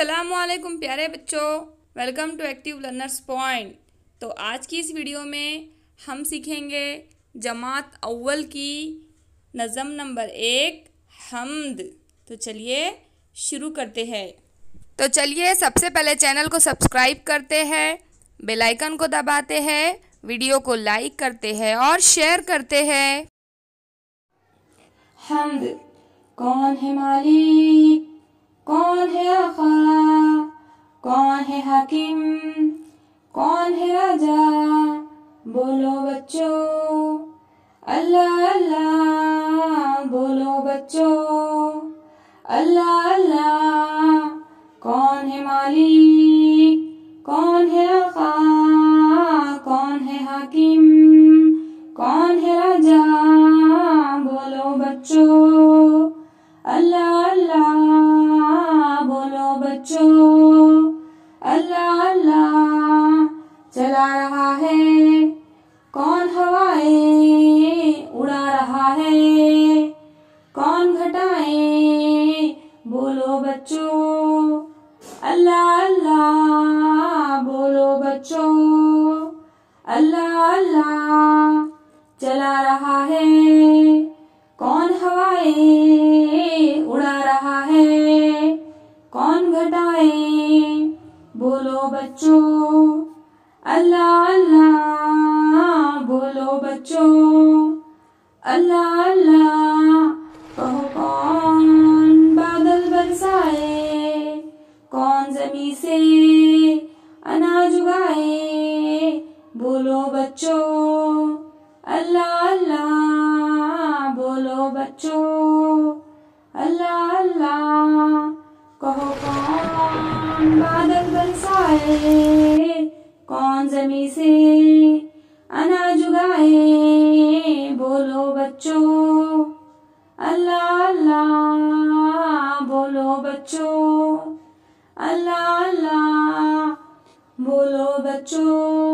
अस्सलामुअलैकुम प्यारे बच्चों, welcome to Active Learners Point. तो आज की इस वीडियो में हम सीखेंगे जमात अव्वल की नज़म नंबर 1 हम्द। तो चलिए शुरू करते हैं। तो चलिए सबसे पहले चैनल को सब्सक्राइब करते हैं, बेल आइकन को दबाते हैं, वीडियो को लाइक करते हैं और शेयर करते हैं। हम्द। कौन है मालिक, कौन है आका, कौन है हाकिम, कौन है राजा, बोलो बच्चों अल्लाह अल्लाह, बोलो बच्चों अल्लाह अल्लाह। कौन है मालिक, कौन है आका, कौन है हाकिम, कौन है राजा, बोलो बच्चों अल्लाह अल्लाह, बोलो बच्चों अल्लाह अल्लाह। चला रहा है कौन हवाएं, उड़ा रहा है कौन घटाएं, बोलो बच्चों अल्लाह अल्लाह, बोलो बच्चों अल्लाह अल्लाह। चला रहा है कौन हवाएं, उड़ा रहा है कौन घटाएं, बोलो बच्चों अल्लाह अल्लाह, बोलो बच्चों अल्लाह अल्लाह। कहो कौन बादल बरसाए, कौन जमीन से अनाज उगाए, बोलो बच्चों अल्लाह अल्लाह, बोलो बच्चों अल्लाह अल्लाह। कहो कौन बादल बरसाए, कौन जमीन से अनाज उगाए, बोलो बच्चों अल्लाह अल्लाह, बोलो बच्चों अल्लाह अल्लाह, बोलो बच्चों